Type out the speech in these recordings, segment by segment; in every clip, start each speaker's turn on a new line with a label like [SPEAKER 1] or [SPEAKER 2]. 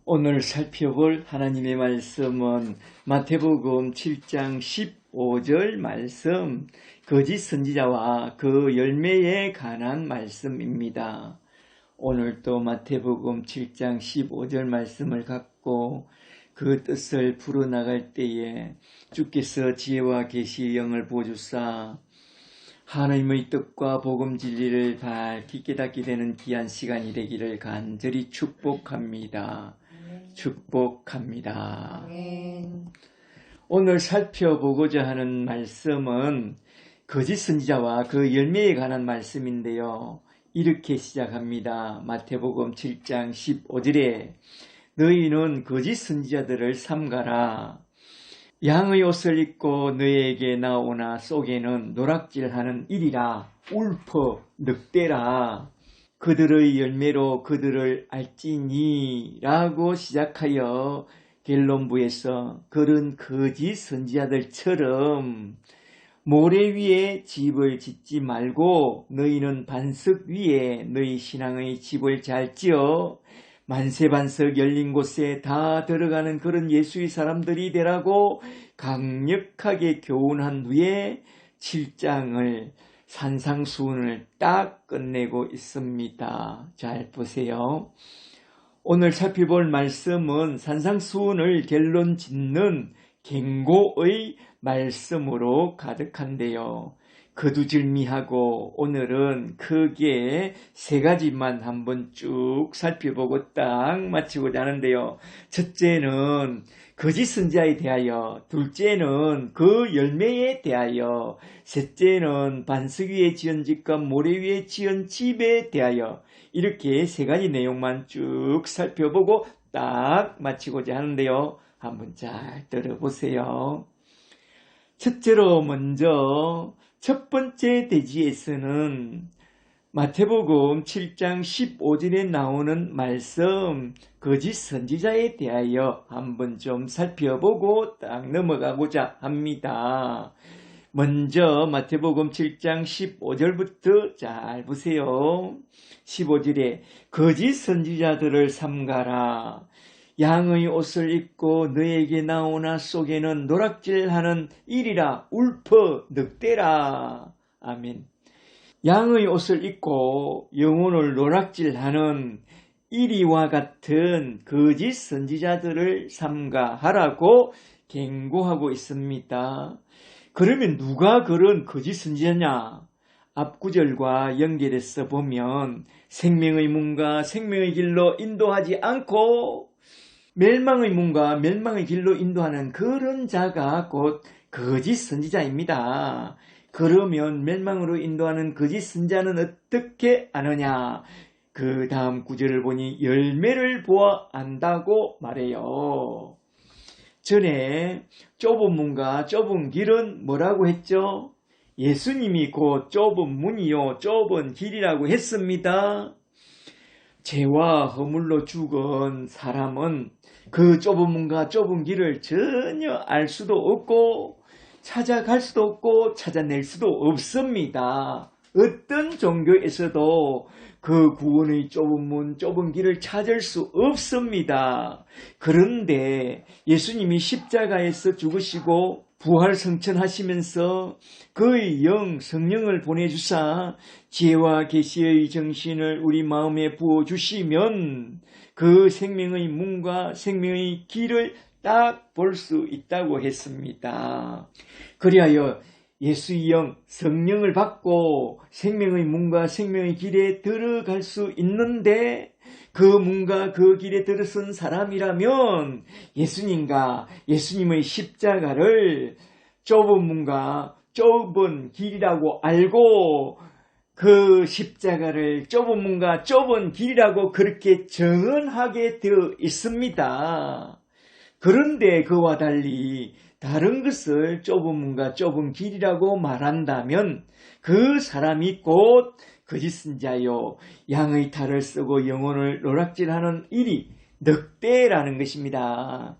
[SPEAKER 1] 오늘 살펴볼 하나님의 말씀은 마태복음 7장 15절 말씀, 거짓 선지자와 그 열매에 관한 말씀입니다. 오늘도 마태복음 7장 15절 말씀을 갖고 그 뜻을 풀어나갈 때에 주께서 지혜와 계시의 영을 부어주사 하나님의 뜻과 복음 진리를 밝히 깨닫게 되는 귀한 시간이 되기를 간절히 축복합니다. 축복합니다. 오늘 살펴보고자 하는 말씀은 거짓 선지자와 그 열매에 관한 말씀인데요. 이렇게 시작합니다. 마태복음 7장 15절에 너희는 거짓 선지자들을 삼가라. 양의 옷을 입고 너희에게 나오나 속에는 노락질하는 일이라 울퍼 늑대라. 그들의 열매로 그들을 알지니 라고 시작하여 결론부에서 그런 거짓 선지자들처럼 모래 위에 집을 짓지 말고 너희는 반석 위에 너희 신앙의 집을 잘 지어 만세반석 열린 곳에 다 들어가는 그런 예수의 사람들이 되라고 강력하게 교훈한 후에 7장을 산상수훈을 딱 끝내고 있습니다. 잘 보세요. 오늘 살펴볼 말씀은 산상수훈을 결론 짓는 경고의 말씀으로 가득한데요. 거두절미하고 오늘은 크게 세 가지만 한번 쭉 살펴보고 딱 마치고자 하는데요. 첫째는 거짓 선지자에 대하여, 둘째는 그 열매에 대하여, 셋째는 반석 위에 지은 집과 모래 위에 지은 집에 대하여 이렇게 세 가지 내용만 쭉 살펴보고 딱 마치고자 하는데요. 한번 잘 들어보세요. 첫째로 먼저 첫 번째 대지에서는 마태복음 7장 15절에 나오는 말씀 거짓 선지자에 대하여 한번 좀 살펴보고 딱 넘어가고자 합니다. 먼저 마태복음 7장 15절부터 잘 보세요. 15절에 거짓 선지자들을 삼가라. 양의 옷을 입고 너에게 나오나 속에는 노락질하는 일이라 울퍼 늑대라. 아멘. 양의 옷을 입고 영혼을 노락질하는 이리와 같은 거짓 선지자들을 삼가하라고 경고하고 있습니다. 그러면 누가 그런 거짓 선지자냐? 앞구절과 연결해서 보면 생명의 문과 생명의 길로 인도하지 않고 멸망의 문과 멸망의 길로 인도하는 그런 자가 곧 거짓 선지자입니다. 그러면 멸망으로 인도하는 거짓 선지자는 어떻게 아느냐? 그 다음 구절을 보니 열매를 보아 안다고 말해요. 전에 좁은 문과 좁은 길은 뭐라고 했죠? 예수님이 곧 좁은 문이요 좁은 길이라고 했습니다. 죄와 허물로 죽은 사람은 그 좁은 문과 좁은 길을 전혀 알 수도 없고 찾아갈 수도 없고 찾아낼 수도 없습니다. 어떤 종교에서도 그 구원의 좁은 문, 좁은 길을 찾을 수 없습니다. 그런데 예수님이 십자가에서 죽으시고 부활 성천하시면서 그의 영, 성령을 보내주사 지혜와 계시의 정신을 우리 마음에 부어주시면 그 생명의 문과 생명의 길을 딱 볼 수 있다고 했습니다. 그리하여 예수의 영, 성령을 받고 생명의 문과 생명의 길에 들어갈 수 있는데 그 문과 그 길에 들어선 사람이라면 예수님과 예수님의 십자가를 좁은 문과 좁은 길이라고 알고 그 십자가를 좁은 문과 좁은 길이라고 그렇게 정언하게 되어 있습니다. 그런데 그와 달리 다른 것을 좁은 문과 좁은 길이라고 말한다면 그 사람이 곧 거짓 선지자요 양의 탈을 쓰고 영혼을 노락질하는 일이 늑대라는 것입니다.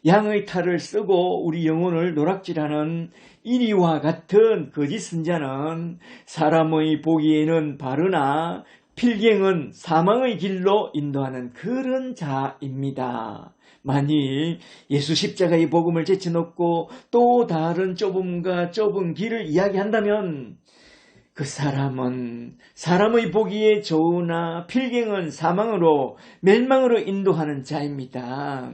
[SPEAKER 1] 양의 탈을 쓰고 우리 영혼을 노락질하는 이리와 같은 거짓 선지자는 사람의 보기에는 바르나 필경은 사망의 길로 인도하는 그런 자입니다. 만일 예수 십자가의 복음을 제쳐놓고 또 다른 좁음과 좁은 길을 이야기한다면 그 사람은 사람의 보기에 좋으나 필경은 사망으로 멸망으로 인도하는 자입니다.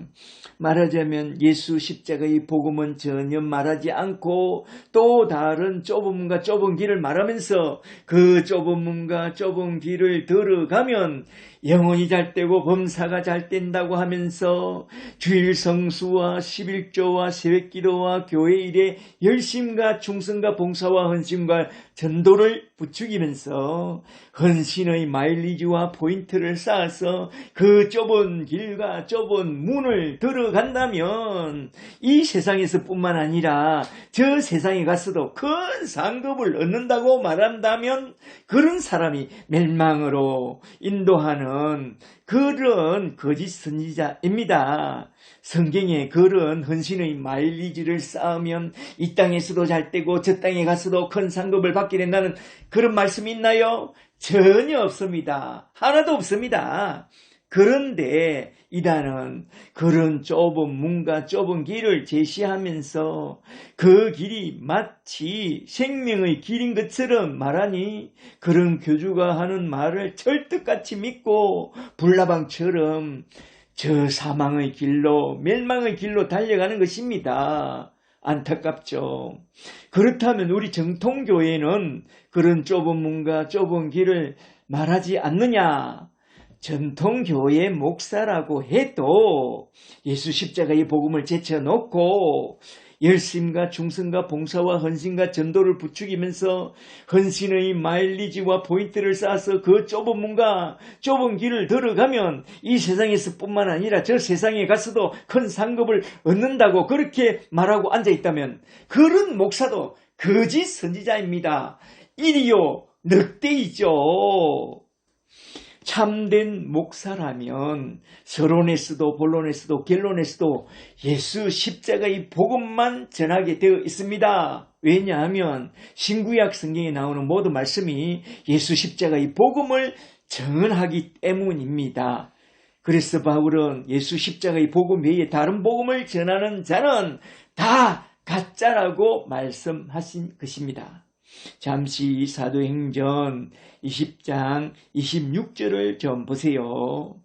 [SPEAKER 1] 말하자면 예수 십자가의 복음은 전혀 말하지 않고 또 다른 좁음과 좁은 길을 말하면서 그 좁은 문과 좁은 길을 들어가면 영혼이 잘 되고 범사가 잘 된다고 하면서 주일 성수와 11조와 새벽기도와 교회 일에 열심과 충성과 봉사와 헌신과 전도를 부추기면서 헌신의 마일리지와 포인트를 쌓아서 그 좁은 길과 좁은 문을 들어간다면 이 세상에서 뿐만 아니라 저 세상에 가서도 큰 상급을 얻는다고 말한다면 그런 사람이 멸망으로 인도하는 그런 거짓 선지자입니다. 성경에 그런 헌신의 마일리지를 쌓으면 이 땅에서도 잘 되고 저 땅에 가서도 큰 상급을 받게 된다는 그런 말씀이 있나요? 전혀 없습니다. 하나도 없습니다. 그런데 이단은 그런 좁은 문과 좁은 길을 제시하면서 그 길이 마치 생명의 길인 것처럼 말하니 그런 교주가 하는 말을 철떡같이 믿고 불나방처럼 저 사망의 길로 멸망의 길로 달려가는 것입니다. 안타깝죠. 그렇다면 우리 정통교회는 그런 좁은 문과 좁은 길을 말하지 않느냐? 전통교회 목사라고 해도 예수 십자가의 복음을 제쳐놓고 열심과 충성과 봉사와 헌신과 전도를 부추기면서 헌신의 마일리지와 포인트를 쌓아서 그 좁은 문과 좁은 길을 들어가면 이 세상에서 뿐만 아니라 저 세상에 가서도 큰 상급을 얻는다고 그렇게 말하고 앉아있다면 그런 목사도 거짓 선지자입니다. 이리요 늑대이죠. 참된 목사라면 서론에서도 본론에서도 결론에서도 예수 십자가의 복음만 전하게 되어 있습니다. 왜냐하면 신구약 성경에 나오는 모든 말씀이 예수 십자가의 복음을 전하기 때문입니다. 그래서 바울은 예수 십자가의 복음 외에 다른 복음을 전하는 자는 다 가짜라고 말씀하신 것입니다. 잠시 사도행전 20장 26절을 좀 보세요.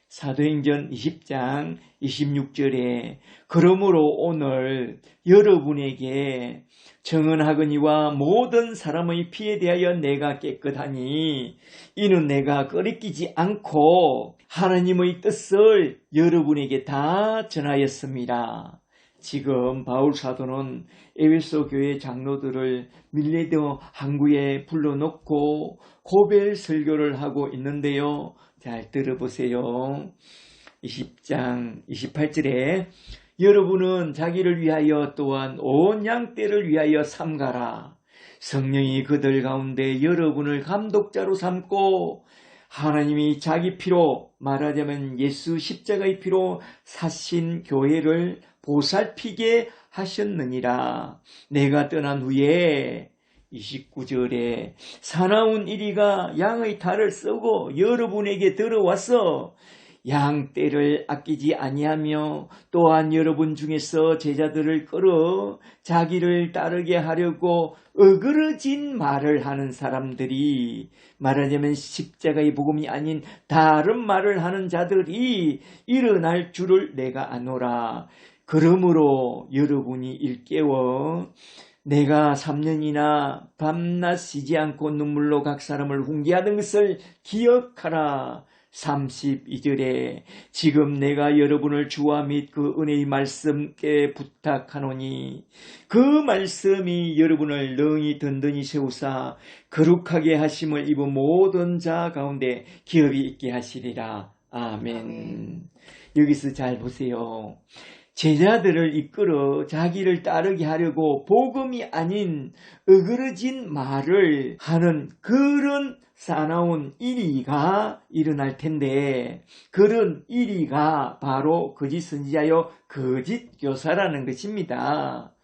[SPEAKER 1] 사도행전 20장 26절에 그러므로 오늘 여러분에게 청언하거니와 모든 사람의 피에 대하여 내가 깨끗하니 이는 내가 꺼리끼지 않고 하나님의 뜻을 여러분에게 다 전하였습니다. 지금 바울 사도는 에베소 교회 장로들을 밀레도 항구에 불러놓고 고별 설교를 하고 있는데요. 잘 들어보세요. 20장 28절에 여러분은 자기를 위하여 또한 온 양떼를 위하여 삼가라. 성령이 그들 가운데 여러분을 감독자로 삼고 하나님이 자기 피로 말하자면 예수 십자가의 피로 사신 교회를 보살피게 하셨느니라. 내가 떠난 후에 29절에 사나운 이리가 양의 탈을 쓰고 여러분에게 들어와서 양떼를 아끼지 아니하며 또한 여러분 중에서 제자들을 끌어 자기를 따르게 하려고 어그러진 말을 하는 사람들이 말하자면 십자가의 복음이 아닌 다른 말을 하는 자들이 일어날 줄을 내가 아노라. 그러므로 여러분이 일깨워 내가 3년이나 밤낮 쉬지 않고 눈물로 각 사람을 훈계하던 것을 기억하라. 32절에 지금 내가 여러분을 주와 및 그 은혜의 말씀께 부탁하노니 그 말씀이 여러분을 능히 든든히 세우사 거룩하게 하심을 입은 모든 자 가운데 기업이 있게 하시리라. 아멘. 여기서 잘 보세요. 제자들을 이끌어 자기를 따르게 하려고 복음이 아닌 어그러진 말을 하는 그런 사나운 일이가 일어날 텐데 그런 일이가 바로 거짓 선지자요 거짓 교사라는 것입니다.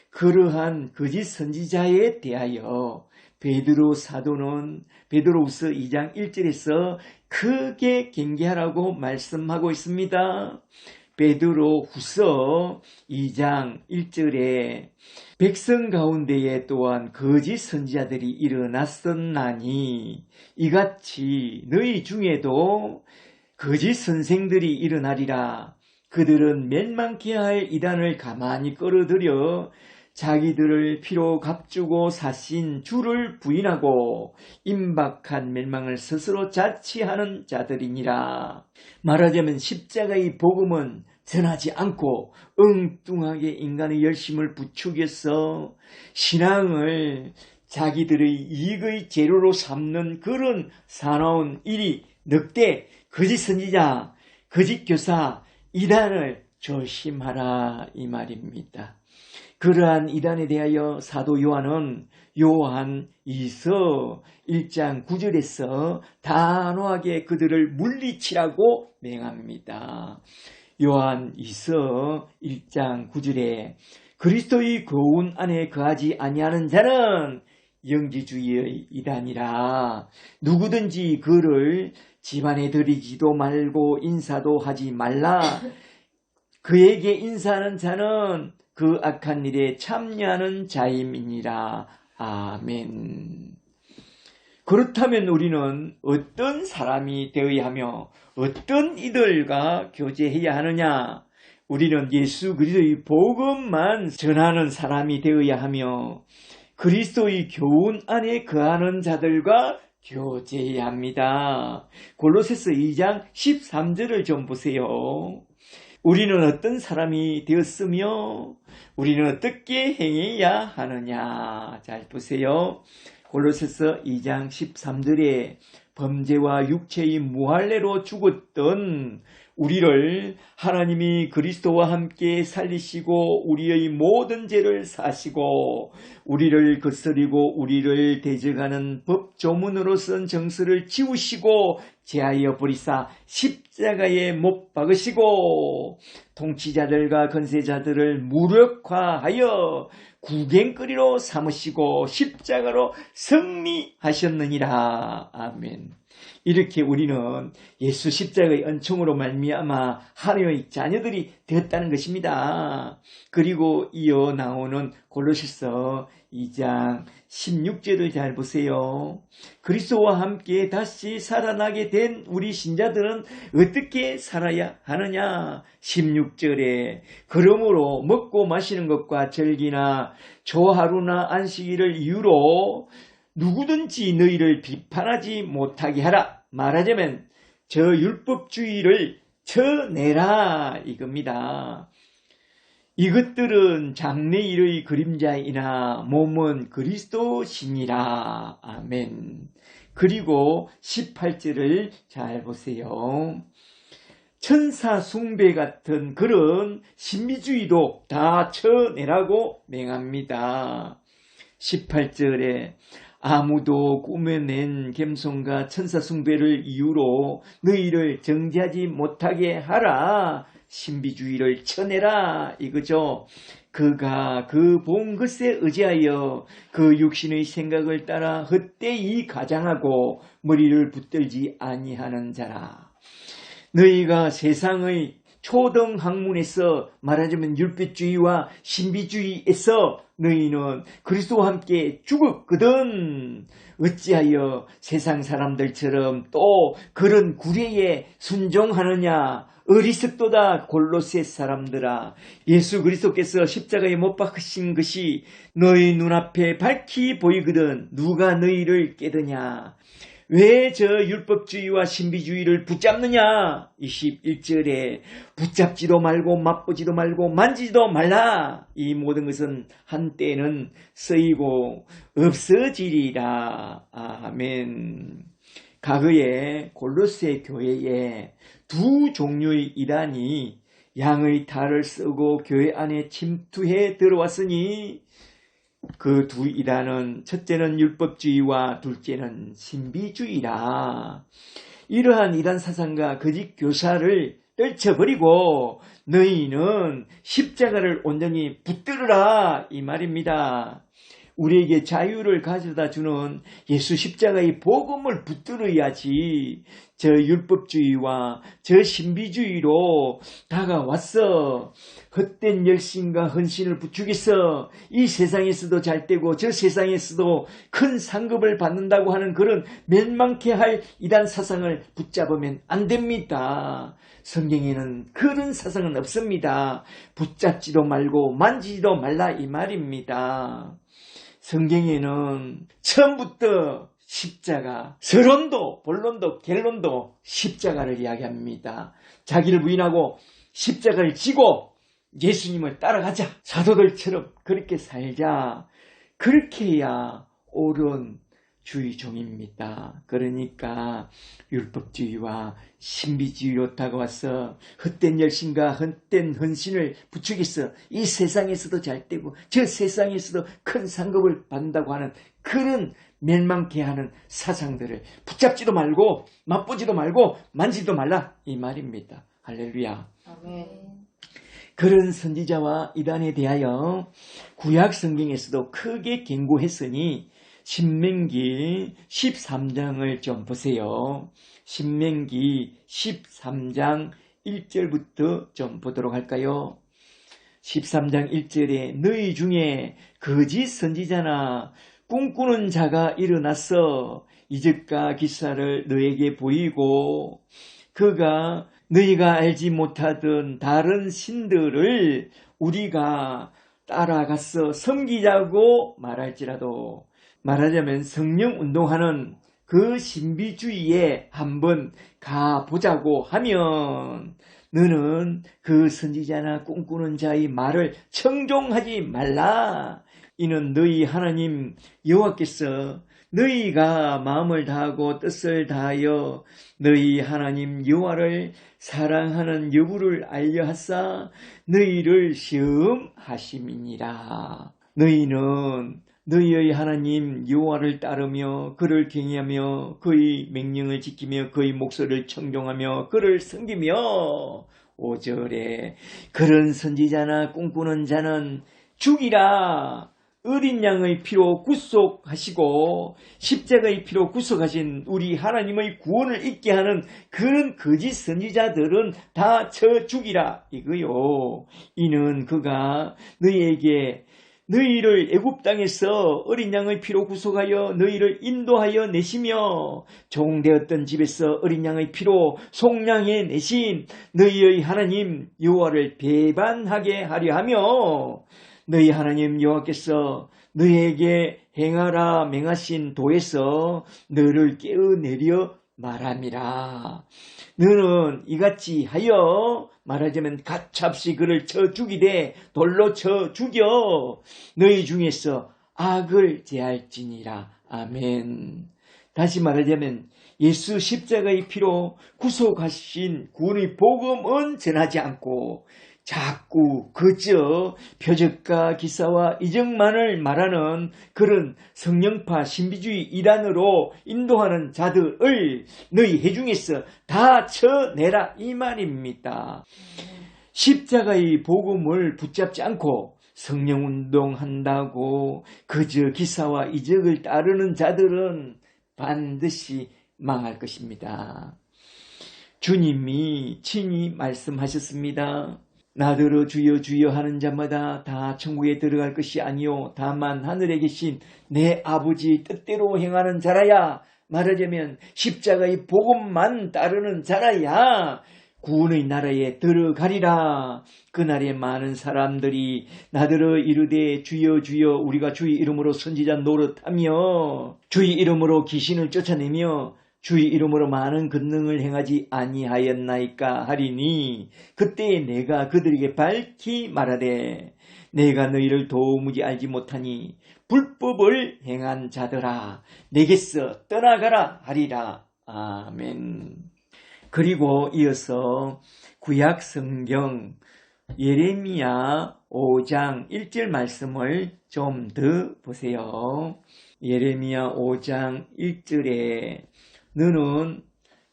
[SPEAKER 1] 그러한 거짓 선지자에 대하여 베드로 사도는 베드로후서 2장 1절에서 크게 경계하라고 말씀하고 있습니다. 베드로후서 2장 1절에 백성 가운데에 또한 거짓 선지자들이 일어났었나니 이같이 너희 중에도 거짓 선생들이 일어나리라. 그들은 멸망케 할 이단을 가만히 끌어들여 자기들을 피로 값주고 사신 주를 부인하고 임박한 멸망을 스스로 자취하는 자들이니라. 말하자면 십자가의 복음은 전하지 않고 엉뚱하게 인간의 열심을 부추겨서 신앙을 자기들의 이익의 재료로 삼는 그런 사나운 일이 늑대, 거짓 선지자, 거짓 교사, 이단을 조심하라 이 말입니다. 그러한 이단에 대하여 사도 요한은 요한 2서 1장 9절에서 단호하게 그들을 물리치라고 맹합니다. 요한 2서 1장 9절에 그리스도의 교훈 안에 거하지 아니하는 자는 영지주의의 이단이라. 누구든지 그를 집안에 들이지도 말고 인사도 하지 말라. 그에게 인사하는 자는 그 악한 일에 참여하는 자임이니라. 아멘. 그렇다면 우리는 어떤 사람이 되어야 하며 어떤 이들과 교제해야 하느냐? 우리는 예수 그리스도의 복음만 전하는 사람이 되어야 하며 그리스도의 교훈 안에 거하는 자들과 교제해야 합니다. 골로새서 2장 13절을 좀 보세요. 우리는 어떤 사람이 되었으며 우리는 어떻게 행해야 하느냐. 잘 보세요. 골로새서 2장 13절에 범죄와 육체의 무할례로 죽었던 우리를 하나님이 그리스도와 함께 살리시고 우리의 모든 죄를 사시고 우리를 거스리고 우리를 대적하는 법조문으로 쓴 정서를 지우시고 제하여 버리사 십자가에 못 박으시고 통치자들과 권세자들을 무력화하여 구경거리로 삼으시고 십자가로 승리하셨느니라. 아멘. 이렇게 우리는 예수 십자가의 은총으로 말미암아 하나님의 자녀들이 되었다는 것입니다. 그리고 이어 나오는 골로새서 2장 16절을 잘 보세요. 그리스도와 함께 다시 살아나게 된 우리 신자들은 어떻게 살아야 하느냐? 16절에 그러므로 먹고 마시는 것과 절기나 조하루나 안식일을 이유로 누구든지 너희를 비판하지 못하게 하라. 말하자면 저 율법주의를 쳐내라 이겁니다. 이것들은 장래일의 그림자이나 몸은 그리스도시니라. 아멘. 그리고 18절을 잘 보세요. 천사 숭배 같은 그런 신비주의도 다 쳐내라고 맹합니다. 18절에 아무도 꾸며낸 겸손과 천사 숭배를 이유로 너희를 정죄하지 못하게 하라. 신비주의를 쳐내라 이거죠. 그가 그 본 것에 의지하여 그 육신의 생각을 따라 헛되이 가장하고 머리를 붙들지 아니하는 자라. 너희가 세상의 초등 학문에서 말하자면 율법주의와 신비주의에서 너희는 그리스도와 함께 죽었거든. 어찌하여 세상 사람들처럼 또 그런 구례에 순종하느냐. 어리석도다. 골로새 사람들아. 예수 그리스도께서 십자가에 못 박으신 것이 너희 눈앞에 밝히 보이거든. 누가 너희를 깨드냐. 왜 저 율법주의와 신비주의를 붙잡느냐? 21절에 붙잡지도 말고 맛보지도 말고 만지지도 말라. 이 모든 것은 한때는 쓰이고 없어지리라. 아멘. 과거에 골로새 교회에 두 종류의 이단이 양의 탈을 쓰고 교회 안에 침투해 들어왔으니 그 두 이단은 첫째는 율법주의와 둘째는 신비주의라. 이러한 이단 사상과 거짓 교사를 떨쳐버리고 너희는 십자가를 온전히 붙들으라 이 말입니다. 우리에게 자유를 가져다 주는 예수 십자가의 복음을 붙들어야지 저 율법주의와 저 신비주의로 다가왔어. 헛된 열심과 헌신을 부추겨서 이 세상에서도 잘되고 저 세상에서도 큰 상급을 받는다고 하는 그런 멸망케 할 이단 사상을 붙잡으면 안 됩니다. 성경에는 그런 사상은 없습니다. 붙잡지도 말고 만지지도 말라 이 말입니다. 성경에는 처음부터 십자가, 서론도 본론도 결론도 십자가를 이야기합니다. 자기를 부인하고 십자가를 지고 예수님을 따라가자. 사도들처럼 그렇게 살자. 그렇게 해야 옳은 주의 종입니다. 그러니까 율법주의와 신비주의로 다가와서 헛된 열심과 헛된 헌신을 부추겨서 이 세상에서도 잘되고 저 세상에서도 큰 상급을 받는다고 하는 그런 멸망케 하는 사상들을 붙잡지도 말고 맛보지도 말고 만지도 말라 이 말입니다. 할렐루야.
[SPEAKER 2] 아멘.
[SPEAKER 1] 그런 선지자와 이단에 대하여 구약 성경에서도 크게 경고했으니 신명기 13장을 좀 보세요. 신명기 13장 1절부터 좀 보도록 할까요? 13장 1절에 너희 중에 거짓 선지자나 꿈꾸는 자가 일어나서 이적과 기사를 너에게 보이고 그가 너희가 알지 못하던 다른 신들을 우리가 따라가서 섬기자고 말할지라도, 말하자면 성령 운동하는 그 신비주의에 한번 가보자고 하면 너는 그 선지자나 꿈꾸는 자의 말을 청종하지 말라. 이는 너희 하나님 여호와께서 너희가 마음을 다하고 뜻을 다하여 너희 하나님 여호와를 사랑하는 여부를 알려하사 너희를 시험하심이니라. 너희는 너희의 하나님 여호와를 따르며 그를 경외하며 그의 명령을 지키며 그의 목소리를 청종하며 그를 섬기며 5절에 그런 선지자나 꿈꾸는 자는 죽이라. 어린 양의 피로 구속하시고 십자가의 피로 구속하신 우리 하나님의 구원을 잊게 하는 그런 거짓 선지자들은 다 쳐 죽이라 이거요. 이는 그가 너희에게 너희를 애굽 땅에서 어린 양의 피로 구속하여 너희를 인도하여 내시며 종되었던 집에서 어린 양의 피로 속량해 내신 너희의 하나님 여호와를 배반하게 하려 하며 너희 하나님 여호와께서 너희에게 행하라 맹하신 도에서 너를 깨어내려 말함이라. 너는 이같이 하여 말하자면 가차없이 그를 쳐 죽이되 돌로 쳐 죽여 너희 중에서 악을 제할지니라. 아멘. 다시 말하자면 예수 십자가의 피로 구속하신 구원의 복음은 전하지 않고 자꾸 그저 표적과 기사와 이적만을 말하는 그런 성령파 신비주의 이단으로 인도하는 자들을 너희 회중에서 다 쳐내라 이 말입니다. 십자가의 복음을 붙잡지 않고 성령운동한다고 그저 기사와 이적을 따르는 자들은 반드시 망할 것입니다. 주님이 친히 말씀하셨습니다. 나더러 주여 주여 하는 자마다 다 천국에 들어갈 것이 아니요 다만 하늘에 계신 내 아버지 뜻대로 행하는 자라야. 말하자면 십자가의 복음만 따르는 자라야 구원의 나라에 들어가리라. 그날에 많은 사람들이 나더러 이르되 주여 주여 우리가 주의 이름으로 선지자 노릇하며 주의 이름으로 귀신을 쫓아내며 주의 이름으로 많은 권능을 행하지 아니하였나이까 하리니 그때에 내가 그들에게 밝히 말하되 내가 너희를 도무지 알지 못하니 불법을 행한 자들아 내게서 떠나가라 하리라. 아멘. 그리고 이어서 구약 성경 예레미야 5장 1절 말씀을 좀 더 보세요. 예레미야 5장 1절에 너는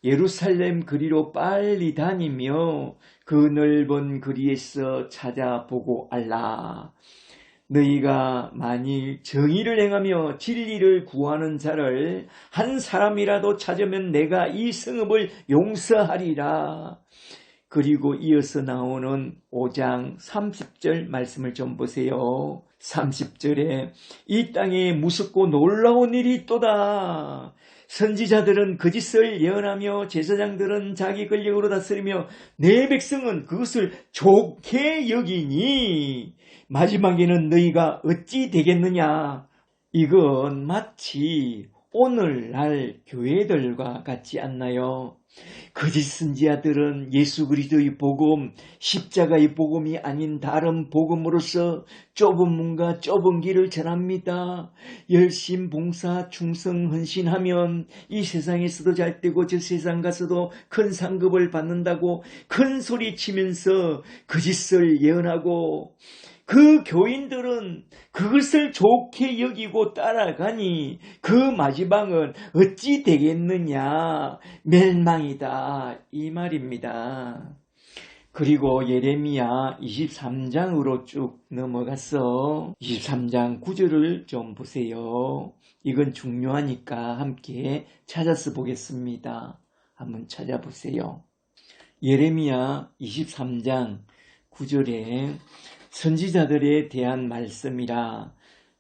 [SPEAKER 1] 예루살렘 거리로 빨리 다니며 그 넓은 거리에서 찾아보고 알라. 너희가 만일 정의를 행하며 진리를 구하는 자를 한 사람이라도 찾으면 내가 이 성읍을 용서하리라. 그리고 이어서 나오는 5장 30절 말씀을 좀 보세요. 30절에 이 땅에 무섭고 놀라운 일이 있도다. 선지자들은 거짓을 예언하며 제사장들은 자기 권력으로 다스리며 내 백성은 그것을 좋게 여기니 마지막에는 너희가 어찌 되겠느냐. 이건 마치 오늘날 교회들과 같지 않나요? 거짓 선지자들은 예수 그리스도의 복음, 십자가의 복음이 아닌 다른 복음으로서 좁은 문과 좁은 길을 전합니다. 열심 봉사 충성 헌신하면 이 세상에서도 잘 되고 저 세상 가서도 큰 상급을 받는다고 큰 소리 치면서 거짓을 예언하고, 그 교인들은 그것을 좋게 여기고 따라가니 그 마지막은 어찌 되겠느냐, 멸망이다, 이 말입니다. 그리고 예레미야 23장으로 쭉 넘어가서 23장 9절을 좀 보세요. 이건 중요하니까 함께 찾아서 보겠습니다. 한번 찾아보세요. 예레미야 23장 9절에 선지자들에 대한 말씀이라.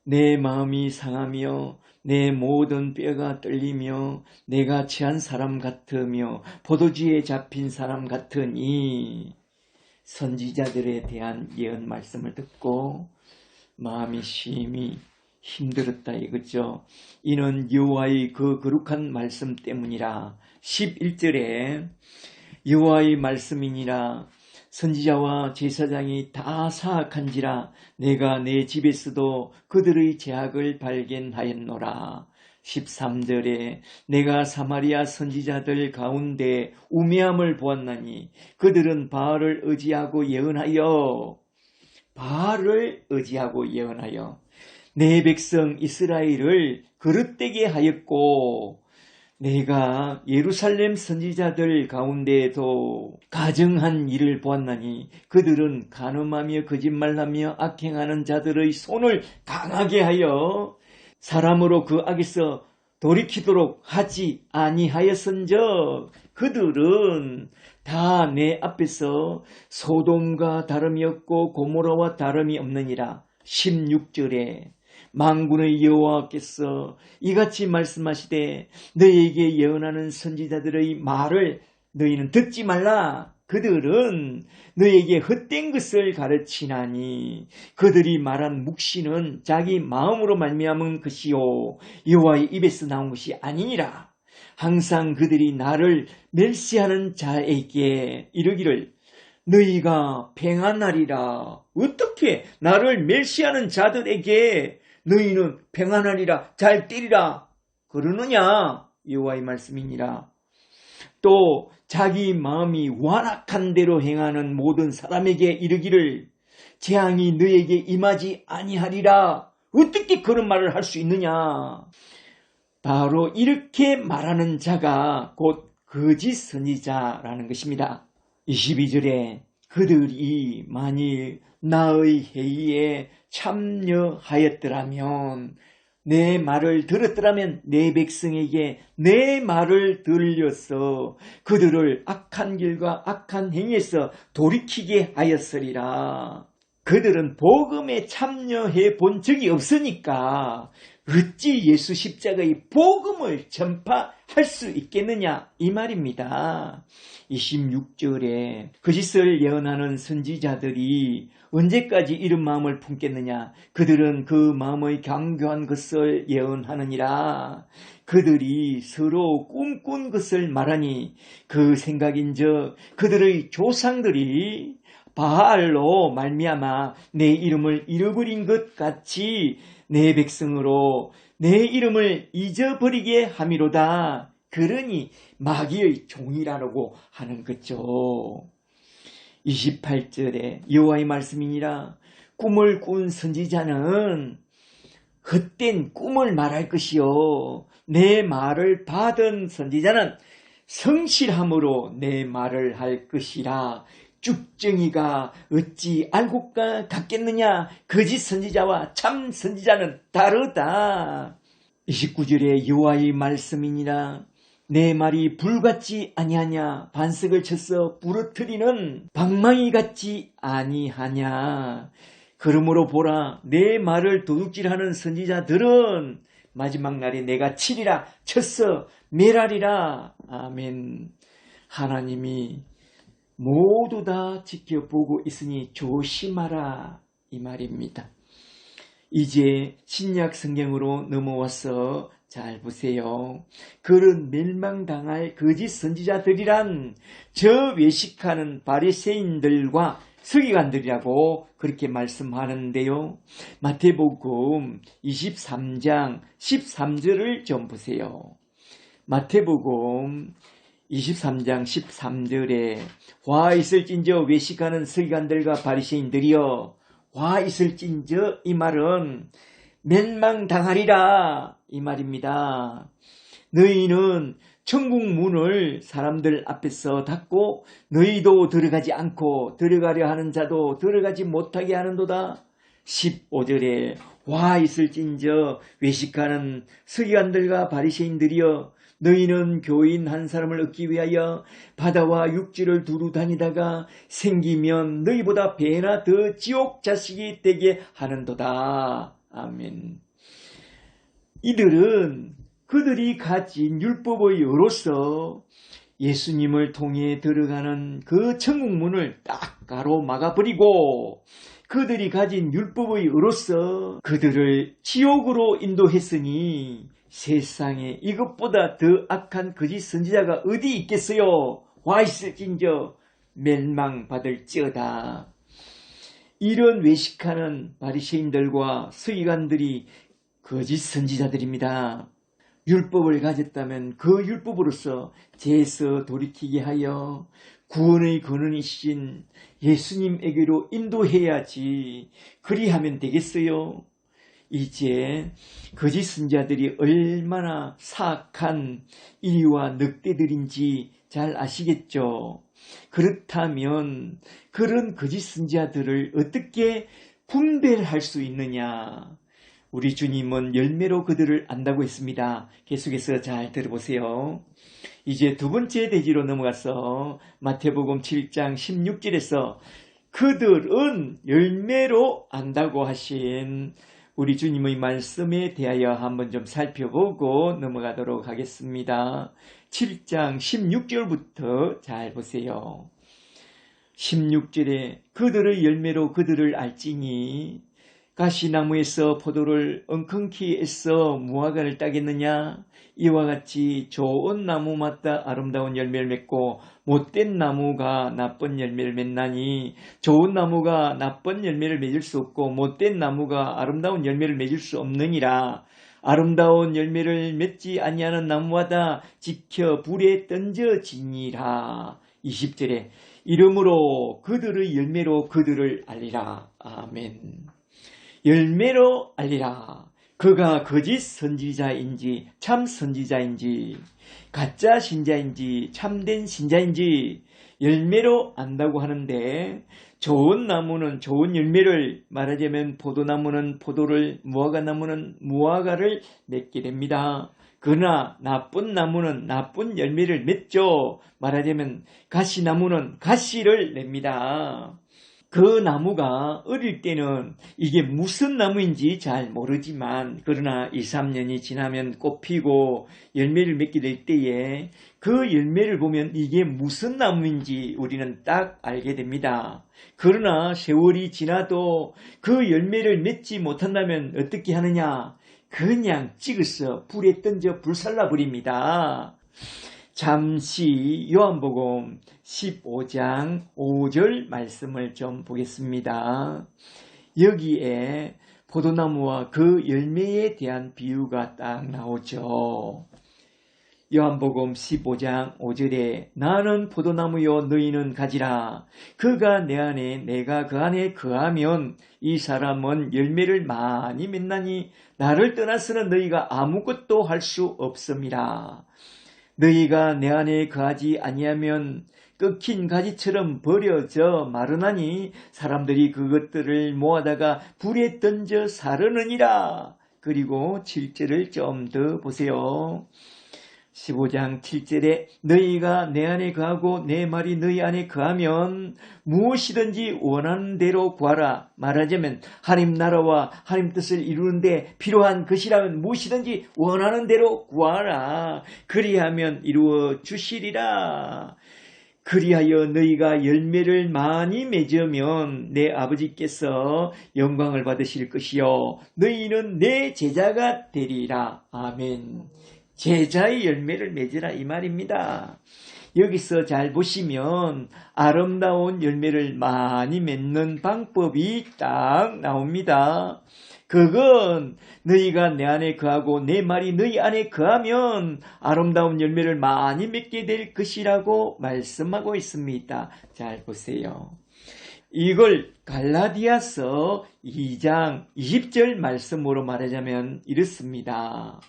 [SPEAKER 1] 내 마음이 상하며 내 모든 뼈가 떨리며 내가 취한 사람 같으며 포도주에 잡힌 사람 같으니, 선지자들에 대한 예언 말씀을 듣고 마음이 심히 힘들었다 이거죠. 이는 여호와의 그 거룩한 말씀 때문이라. 11절에 여호와의 말씀이니라. 선지자와 제사장이 다 사악한지라 내가 내 집에서도 그들의 죄악을 발견하였노라. 13절에 내가 사마리아 선지자들 가운데 우매함을 보았나니 그들은 바알을 의지하고 예언하여, 바알을 의지하고 예언하여 내 백성 이스라엘을 거릇되게 하였고, 내가 예루살렘 선지자들 가운데에도 가증한 일을 보았나니 그들은 간음하며 거짓말하며 악행하는 자들의 손을 강하게 하여 사람으로 그 악에서 돌이키도록 하지 아니하였은즉 그들은 다 내 앞에서 소돔과 다름이 없고 고모라와 다름이 없느니라. 16절에 만군의 여호와께서 이같이 말씀하시되 너희에게 예언하는 선지자들의 말을 너희는 듣지 말라. 그들은 너희에게 헛된 것을 가르치나니 그들이 말한 묵시는 자기 마음으로 말미암은 것이요 여호와의 입에서 나온 것이 아니니라. 항상 그들이 나를 멸시하는 자에게 이르기를 너희가 평안하리라. 어떻게 나를 멸시하는 자들에게 너희는 평안하리라, 잘 되리라 그러느냐. 여호와의 말씀이니라. 또 자기 마음이 완악한 대로 행하는 모든 사람에게 이르기를 재앙이 너에게 임하지 아니하리라. 어떻게 그런 말을 할 수 있느냐. 바로 이렇게 말하는 자가 곧 거짓 선지자라는 것입니다. 22절에 그들이 만일 나의 회의에 참여하였더라면, 내 말을 들었더라면 내 백성에게 내 말을 들려서 그들을 악한 길과 악한 행위에서 돌이키게 하였으리라. 그들은 복음에 참여해 본 적이 없으니까 어찌 예수 십자가의 복음을 전파할 수 있겠느냐 이 말입니다. 26절에 거짓을 예언하는 선지자들이 언제까지 이런 마음을 품겠느냐. 그들은 그 마음의 강교한 것을 예언하느니라. 그들이 서로 꿈꾼 것을 말하니 그 생각인즉 그들의 조상들이 바알로 말미암아 내 이름을 잃어버린 것 같이 내 백성으로 내 이름을 잊어버리게 함이로다. 그러니 마귀의 종이라고 하는 거죠. 28절에 여호와의 말씀이니라. 꿈을 꾼 선지자는 헛된 꿈을 말할 것이요 내 말을 받은 선지자는 성실함으로 내 말을 할 것이라. 쭉정이가 어찌 알고까 같겠느냐. 거짓 선지자와 참 선지자는 다르다. 29절에 여호와의 말씀이니라. 내 말이 불같지 아니하냐. 반석을 쳐서 부러뜨리는 방망이 같지 아니하냐. 그러므로 보라, 내 말을 도둑질하는 선지자들은 마지막 날에 내가 치리라, 쳐서 멸하리라. 아멘. 하나님이 모두 다 지켜보고 있으니 조심하라, 이 말입니다. 이제 신약 성경으로 넘어와서 잘 보세요. 그런 멸망당할 거짓 선지자들이란 저 외식하는 바리새인들과 서기관들이라고 그렇게 말씀하는데요. 마태복음 23장 13절을 좀 보세요. 마태복음 23장 13절에 화 있을진저 외식하는 서기관들과 바리새인들이여, 화 있을진저, 이 말은 멸망당하리라, 이 말입니다. 너희는 천국 문을 사람들 앞에서 닫고 너희도 들어가지 않고 들어가려 하는 자도 들어가지 못하게 하는도다. 15절에 와 있을진저 외식하는 서기관들과 바리새인들이여, 너희는 교인 한 사람을 얻기 위하여 바다와 육지를 두루 다니다가 생기면 너희보다 배나 더 지옥 자식이 되게 하는도다. 아멘. 이들은 그들이 가진 율법의 의로서 예수님을 통해 들어가는 그 천국문을 딱 가로막아버리고 그들이 가진 율법의 의로서 그들을 지옥으로 인도했으니 세상에 이것보다 더 악한 거짓 선지자가 어디 있겠어요? 와 있을진저 멸망받을지어다. 이런 외식하는 바리새인들과 서기관들이 거짓 선지자들입니다. 율법을 가졌다면 그 율법으로서 죄에서 돌이키게 하여 구원의 근원이신 예수님에게로 인도해야지. 그리하면 되겠어요? 이제 거짓 선지자들이 얼마나 사악한 이와 늑대들인지 잘 아시겠죠? 그렇다면 그런 거짓 선지자들을 어떻게 분별할 수 있느냐? 우리 주님은 열매로 그들을 안다고 했습니다. 계속해서 잘 들어보세요. 이제 두 번째 대지로 넘어가서 마태복음 7장 16절에서 그들은 열매로 안다고 하신 우리 주님의 말씀에 대하여 한번 좀 살펴보고 넘어가도록 하겠습니다. 7장 16절부터 잘 보세요. 16절에 그들의 열매로 그들을 알지니 가시나무에서 포도를 엉겅퀴 애써 무화과를 따겠느냐? 이와 같이 좋은 나무마다 아름다운 열매를 맺고 못된 나무가 나쁜 열매를 맺나니 좋은 나무가 나쁜 열매를 맺을 수 없고 못된 나무가 아름다운 열매를 맺을 수 없느니라. 아름다운 열매를 맺지 아니하는 나무마다 지켜 불에 던져지니라. 20절에 이러므로 그들의 열매로 그들을 알리라. 아멘. 열매로 알리라. 그가 거짓 선지자인지 참 선지자인지 가짜 신자인지 참된 신자인지 열매로 안다고 하는데, 좋은 나무는 좋은 열매를, 말하자면 포도나무는 포도를, 무화과나무는 무화과를 맺게 됩니다. 그러나 나쁜 나무는 나쁜 열매를 맺죠. 말하자면 가시나무는 가시를 냅니다. 그 나무가 어릴 때는 이게 무슨 나무인지 잘 모르지만 그러나 2, 3년이 지나면 꽃피고 열매를 맺게 될 때에 그 열매를 보면 이게 무슨 나무인지 우리는 딱 알게 됩니다. 그러나 세월이 지나도 그 열매를 맺지 못한다면 어떻게 하느냐? 그냥 찍어서 불에 던져 불살라 버립니다. 잠시 요한복음 15장 5절 말씀을 좀 보겠습니다. 여기에 포도나무와 그 열매에 대한 비유가 딱 나오죠. 요한복음 15장 5절에 나는 포도나무요 너희는 가지라. 그가 내 안에 내가 그 안에 거하면 이 사람은 열매를 많이 맺나니 나를 떠나서는 너희가 아무것도 할 수 없음이라. 너희가 내 안에 거하지 아니하면 꺾인 가지처럼 버려져 마르나니 사람들이 그것들을 모아다가 불에 던져 사르느니라. 그리고 7절을 좀 더 보세요. 15장 7절에 너희가 내 안에 거하고 내 말이 너희 안에 거하면 무엇이든지 원하는 대로 구하라. 말하자면 하나님 나라와 하나님 뜻을 이루는 데 필요한 것이라면 무엇이든지 원하는 대로 구하라. 그리하면 이루어 주시리라. 그리하여 너희가 열매를 많이 맺으면 내 아버지께서 영광을 받으실 것이요 너희는 내 제자가 되리라. 아멘. 제자의 열매를 맺으라 이 말입니다. 여기서 잘 보시면 아름다운 열매를 많이 맺는 방법이 딱 나옵니다. 그건 너희가 내 안에 거하고 내 말이 너희 안에 거하면 아름다운 열매를 많이 맺게 될 것이라고 말씀하고 있습니다. 잘 보세요. 이걸 갈라디아서 2장 20절 말씀으로 말하자면 이렇습니다.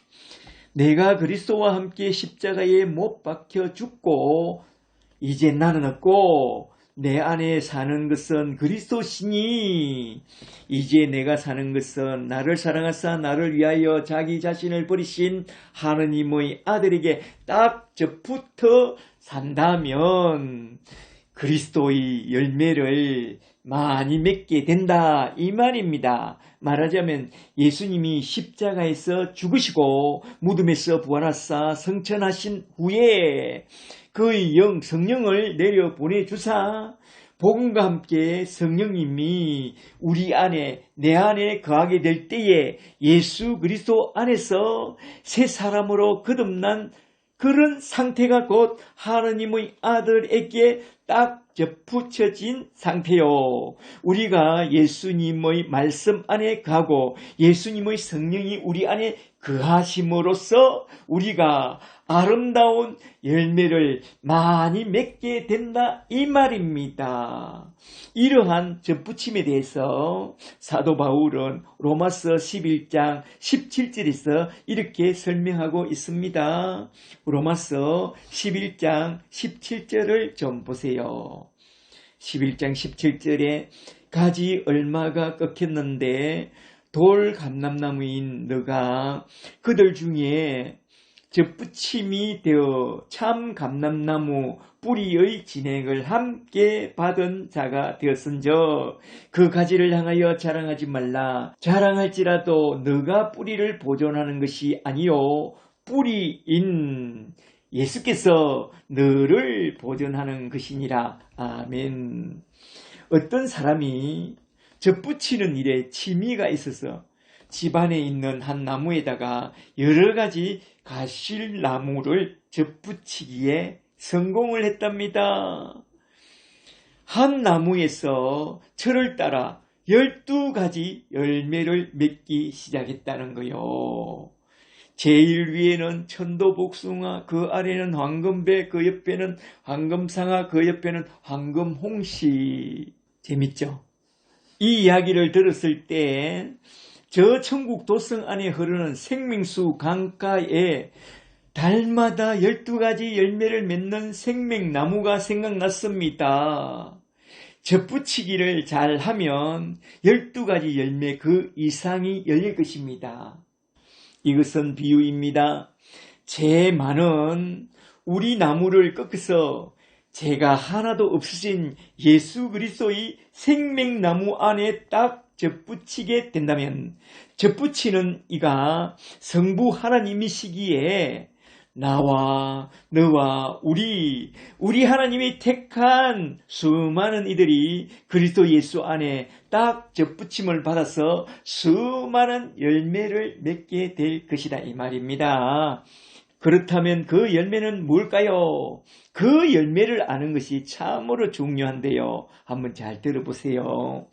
[SPEAKER 1] 내가 그리스도와 함께 십자가에 못 박혀 죽고 이제 나는 없고 내 안에 사는 것은 그리스도시니 이제 내가 사는 것은 나를 사랑하사 나를 위하여 자기 자신을 버리신 하느님의 아들에게 딱 접붙어 산다면 그리스도의 열매를 많이 맺게 된다 이 말입니다. 말하자면 예수님이 십자가에서 죽으시고 무덤에서 부활하사 성천하신 후에 그의 영 성령을 내려 보내주사 복음과 함께 성령님이 우리 안에 내 안에 거하게 될 때에 예수 그리스도 안에서 새 사람으로 거듭난 그런 상태가 곧 하느님의 아들에게 딱 접붙여진 상태요. 우리가 예수님의 말씀 안에 가고 예수님의 성령이 우리 안에 거하심으로써 우리가 아름다운 열매를 많이 맺게 된다 이 말입니다. 이러한 접붙임에 대해서 사도 바울은 로마서 11장 17절에서 이렇게 설명하고 있습니다. 로마서 11장 17절을 좀 보세요. 11장 17절에 가지 얼마가 꺾였는데 돌 감람나무인 너가 그들 중에 접붙임이 되어 참 감람나무 뿌리의 진액을 함께 받은 자가 되었은즉 그 가지를 향하여 자랑하지 말라. 자랑할지라도 너가 뿌리를 보존하는 것이 아니요 뿌리인 예수께서 너를 보존하는 것이니라. 아멘. 어떤 사람이 접붙이는 일에 취미가 있어서 집안에 있는 한 나무에다가 여러 가지 가실나무를 접붙이기에 성공을 했답니다. 한 나무에서 철을 따라 12가지 열매를 맺기 시작했다는 거요. 제일 위에는 천도복숭아, 그 아래는 황금배, 그 옆에는 황금상아, 그 옆에는 황금홍시. 재밌죠? 이 이야기를 들었을 때 저 천국 도성 안에 흐르는 생명수 강가에 달마다 12가지 열매를 맺는 생명나무가 생각났습니다. 접붙이기를 잘하면 12가지 열매 그 이상이 열릴 것입니다. 이것은 비유입니다. 제 많은 우리 나무를 꺾어서 제가 하나도 없으신 예수 그리스도의 생명나무 안에 딱 접붙이게 된다면 접붙이는 이가 성부 하나님이시기에 나와 너와 우리 하나님이 택한 수많은 이들이 그리스도 예수 안에 딱 접붙임을 받아서 수많은 열매를 맺게 될 것이다 이 말입니다. 그렇다면 그 열매는 뭘까요? 그 열매를 아는 것이 참으로 중요한데요. 한번 잘 들어보세요.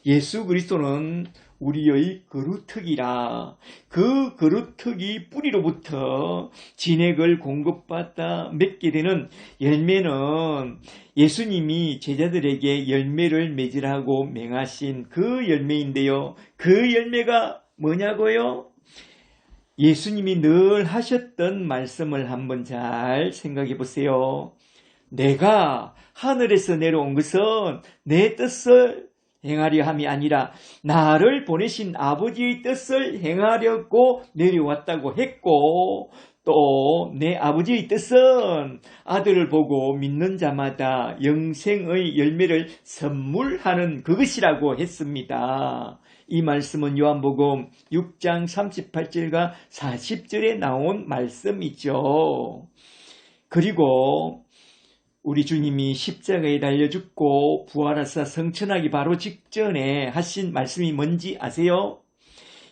[SPEAKER 1] 예수 그리스도는 우리의 거루턱이라 그 거루턱이 뿌리로부터 진액을 공급받아 맺게 되는 열매는 예수님이 제자들에게 열매를 맺으라고 맹하신 그 열매인데요. 그 열매가 뭐냐고요? 예수님이 늘 하셨던 말씀을 한번 잘 생각해 보세요. 내가 하늘에서 내려온 것은 내 뜻을 행하려 함이 아니라 나를 보내신 아버지의 뜻을 행하려고 내려왔다고 했고, 또 내 아버지의 뜻은 아들을 보고 믿는 자마다 영생의 열매를 선물하는 그것이라고 했습니다. 이 말씀은 요한복음 6장 38절과 40절에 나온 말씀이죠. 그리고 우리 주님이 십자가에 달려 죽고 부활하사 성천하기 바로 직전에 하신 말씀이 뭔지 아세요?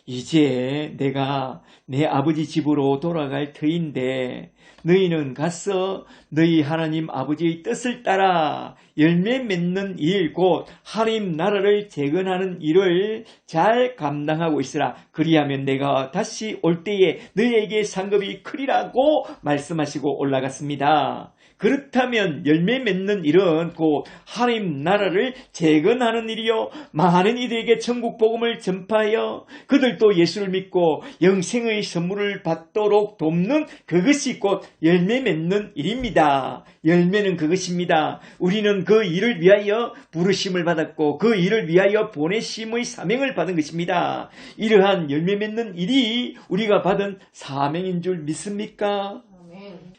[SPEAKER 1] 이제 내가 내 아버지 집으로 돌아갈 터인데 너희는 가서 너희 하나님 아버지의 뜻을 따라 열매 맺는 일, 곧 하나님 나라를 재건하는 일을 잘 감당하고 있으라. 그리하면 내가 다시 올 때에 너희에게 상급이 크리라고 말씀하시고 올라갔습니다. 그렇다면 열매 맺는 일은 곧 하나님 나라를 재건하는 일이요, 많은 이들에게 천국 복음을 전파하여 그들도 예수를 믿고 영생의 선물을 받도록 돕는 그것이 곧 열매 맺는 일입니다. 열매는 그것입니다. 우리는 그 일을 위하여 부르심을 받았고 그 일을 위하여 보내심의 사명을 받은 것입니다. 이러한 열매 맺는 일이 우리가 받은 사명인 줄 믿습니까?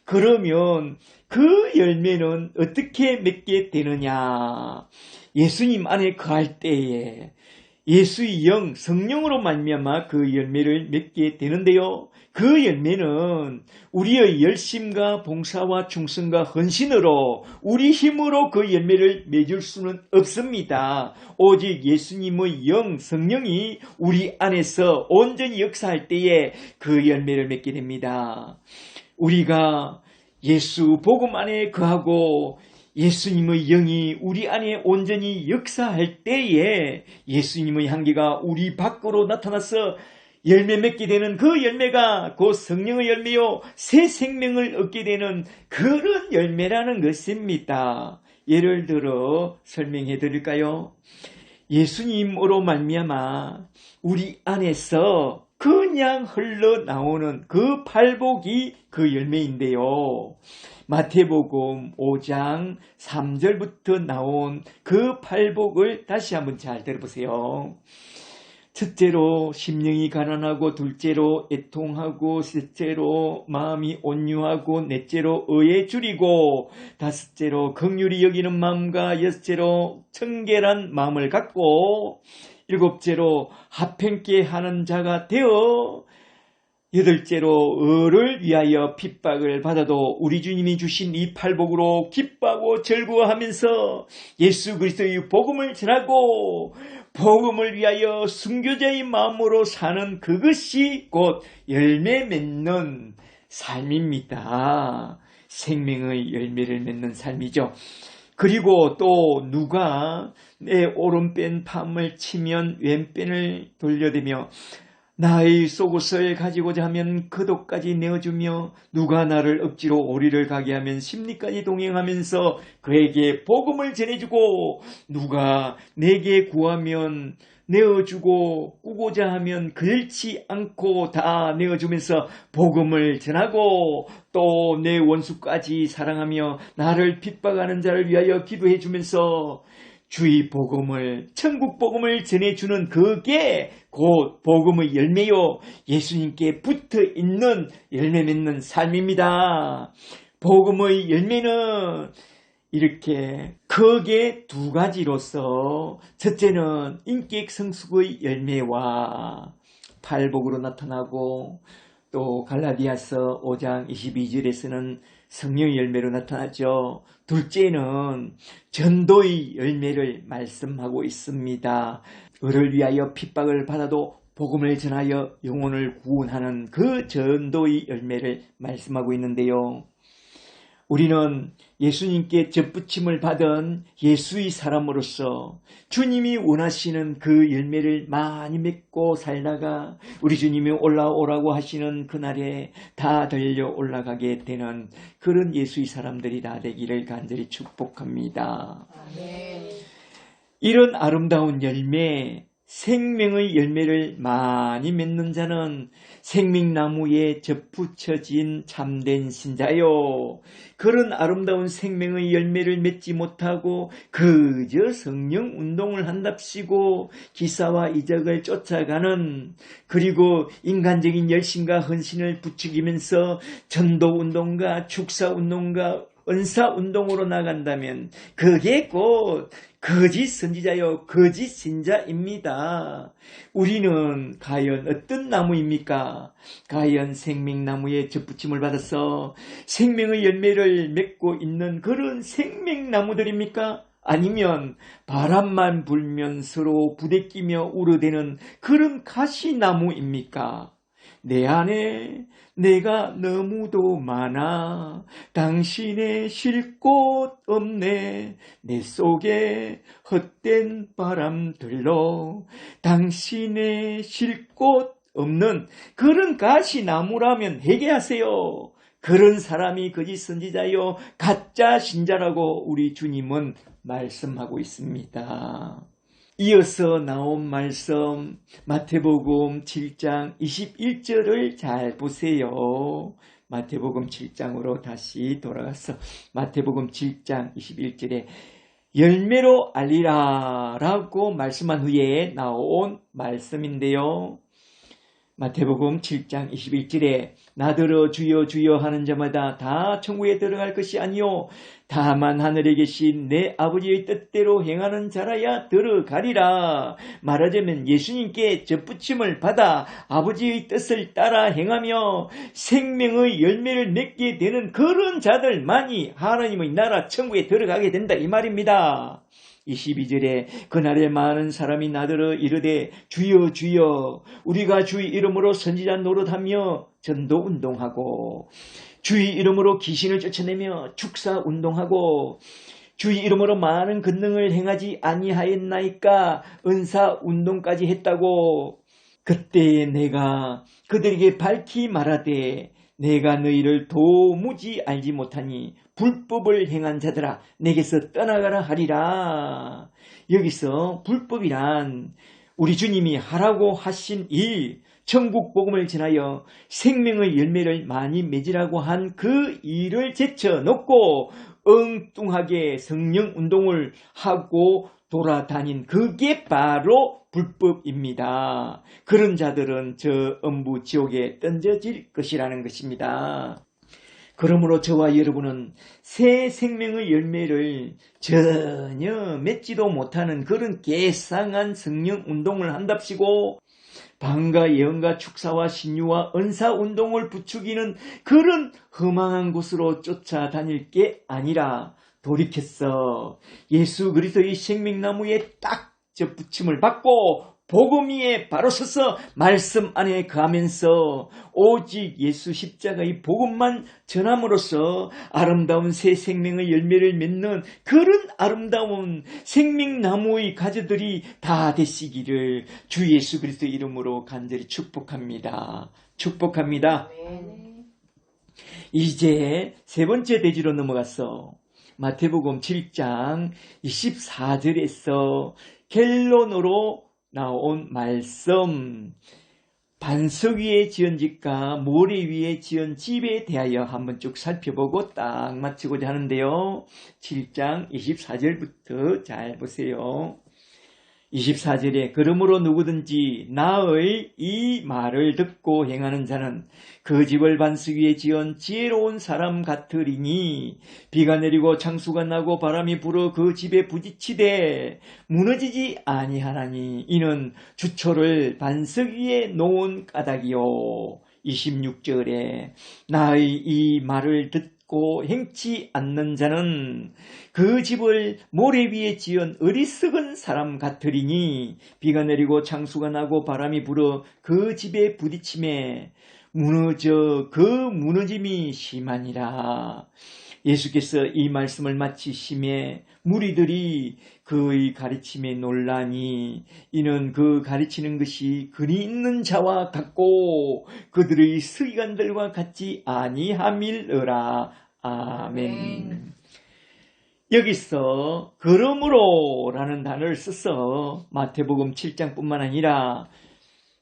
[SPEAKER 1] 그러면 그 열매는 어떻게 맺게 되느냐? 예수님 안에 거할 때에 예수의 영, 성령으로 말미암아 그 열매를 맺게 되는데요. 그 열매는 우리의 열심과 봉사와 충성과 헌신으로 우리 힘으로 그 열매를 맺을 수는 없습니다. 오직 예수님의 영, 성령이 우리 안에서 온전히 역사할 때에 그 열매를 맺게 됩니다. 우리가 예수 복음 안에 거하고 예수님의 영이 우리 안에 온전히 역사할 때에 예수님의 향기가 우리 밖으로 나타나서 열매 맺게 되는 그 열매가 곧 성령의 열매요, 새 생명을 얻게 되는 그런 열매라는 것입니다. 예를 들어 설명해 드릴까요? 예수님으로 말미암아 우리 안에서 그냥 흘러나오는 그 팔복이 그 열매인데요. 마태복음 5장 3절부터 나온 그 팔복을 다시 한번 잘 들어보세요. 첫째로 심령이 가난하고, 둘째로 애통하고, 셋째로 마음이 온유하고, 넷째로 의에 줄이고, 다섯째로 긍휼히 여기는 마음과, 여섯째로 청결한 마음을 갖고, 일곱째로 합행케 하는 자가 되어, 여덟째로 의를 위하여 핍박을 받아도 우리 주님이 주신 이 팔복으로 기뻐하고 즐거워하면서 예수 그리스도의 복음을 전하고 복음을 위하여 순교자의 마음으로 사는 그것이 곧 열매 맺는 삶입니다. 생명의 열매를 맺는 삶이죠. 그리고 또 누가 내 오른편 팜을 치면 왼편을 돌려대며 나의 속옷을 가지고자 하면 겉옷까지 내어주며 누가 나를 억지로 오리를 가게 하면 심리까지 동행하면서 그에게 복음을 전해주고 누가 내게 구하면 내어주고 꾸고자 하면 그을치 않고 다 내어주면서 복음을 전하고 또 내 원수까지 사랑하며 나를 핍박하는 자를 위하여 기도해주면서 주의 복음을, 천국 복음을 전해주는 그게 곧 복음의 열매요, 예수님께 붙어있는 열매 맺는 삶입니다. 복음의 열매는 이렇게 크게 두 가지로서, 첫째는 인격 성숙의 열매와 팔복으로 나타나고, 또 갈라디아서 5장 22절에서는 성령의 열매로 나타나죠. 둘째는 전도의 열매를 말씀하고 있습니다. 의를 위하여 핍박을 받아도 복음을 전하여 영혼을 구원하는 그 전도의 열매를 말씀하고 있는데요. 우리는 예수님께 접붙임을 받은 예수의 사람으로서 주님이 원하시는 그 열매를 많이 맺고 살다가 우리 주님이 올라오라고 하시는 그날에 다 들려 올라가게 되는 그런 예수의 사람들이 다 되기를 간절히 축복합니다. 아멘. 이런 아름다운 열매, 생명의 열매를 많이 맺는 자는 생명나무에 접붙여진 참된 신자요. 그런 아름다운 생명의 열매를 맺지 못하고 그저 성령 운동을 한답시고 기사와 이적을 쫓아가는, 그리고 인간적인 열심과 헌신을 부추기면서 전도운동과 축사운동과 은사운동으로 나간다면 그게 곧 거짓 선지자요 거짓 신자입니다. 우리는 과연 어떤 나무입니까? 과연 생명나무에 접붙임을 받아서 생명의 열매를 맺고 있는 그런 생명나무들입니까? 아니면 바람만 불면 서로 부대끼며 울어대는 그런 가시나무입니까? 내 안에 내가 너무도 많아 당신의 쉴 곳 없네. 내 속에 헛된 바람들로 당신의 쉴 곳 없는 그런 가시나무라면 회개하세요. 그런 사람이 거짓 선지자요 가짜 신자라고 우리 주님은 말씀하고 있습니다. 이어서 나온 말씀 마태복음 7장 21절을 잘 보세요. 마태복음 7장으로 다시 돌아가서 마태복음 7장 21절에 열매로 알리라 라고 말씀한 후에 나온 말씀인데요. 마태복음 7장 21절에 나더러 주여 주여 하는 자마다 다 천국에 들어갈 것이 아니요 다만 하늘에 계신 내 아버지의 뜻대로 행하는 자라야 들어가리라. 말하자면 예수님께 접붙임을 받아 아버지의 뜻을 따라 행하며 생명의 열매를 맺게 되는 그런 자들만이 하나님의 나라 천국에 들어가게 된다 이 말입니다. 22절에 그날에 많은 사람이 나더러 이르되 주여 주여 우리가 주의 이름으로 선지자 노릇하며 전도운동하고 주의 이름으로 귀신을 쫓아내며 축사운동하고 주의 이름으로 많은 권능을 행하지 아니하였나이까 은사운동까지 했다고. 그때 내가 그들에게 밝히 말하되 내가 너희를 도무지 알지 못하니 불법을 행한 자들아 내게서 떠나가라 하리라. 여기서 불법이란 우리 주님이 하라고 하신 일, 천국 복음을 전하여 생명의 열매를 많이 맺으라고 한 그 일을 제쳐놓고 엉뚱하게 성령 운동을 하고 돌아다닌 그게 바로 불법입니다. 그런 자들은 저 음부 지옥에 던져질 것이라는 것입니다. 그러므로 저와 여러분은 새 생명의 열매를 전혀 맺지도 못하는 그런 괴상한 성령 운동을 한답시고 방과 예언과 축사와 신유와 은사 운동을 부추기는 그런 허망한 곳으로 쫓아다닐 게 아니라 돌이켰어 예수 그리스도의 생명나무에 딱 접붙임을 받고 복음 위에 바로 서서 말씀 안에 거하면서 오직 예수 십자가의 복음만 전함으로써 아름다운 새 생명의 열매를 맺는 그런 아름다운 생명나무의 가지들이 다 되시기를 주 예수 그리스도 이름으로 간절히 축복합니다. 축복합니다. 이제 세 번째 대지로 넘어가서 마태복음 7장 24절에서 결론으로 나온 말씀, 반석 위에 지은 집과 모래 위에 지은 집에 대하여 한번 쭉 살펴보고 딱 마치고자 하는데요. 7장 24절부터 잘 보세요. 24절에 그러므로 누구든지 나의 이 말을 듣고 행하는 자는 그 집을 반석 위에 지은 지혜로운 사람 같으리니 비가 내리고 창수가 나고 바람이 불어 그 집에 부딪히되 무너지지 아니하나니 이는 주초를 반석 위에 놓은 까닭이요. 26절에 나의 이 말을 듣고 행치 않는 자는 그 집을 모래 위에 지은 어리석은 사람 같으리니 비가 내리고 창수가 나고 바람이 불어 그 집에 부딪힘에 무너져 그 무너짐이 심하니라. 예수께서 이 말씀을 마치심에 무리들이 그의 가르침에 놀라니 이는 그 가르치는 것이 근이 있는 자와 같고 그들의 서기관들과 같지 아니함이러라. 아멘. 여기서 그러므로 라는 단어를 써서 마태복음 7장뿐만 아니라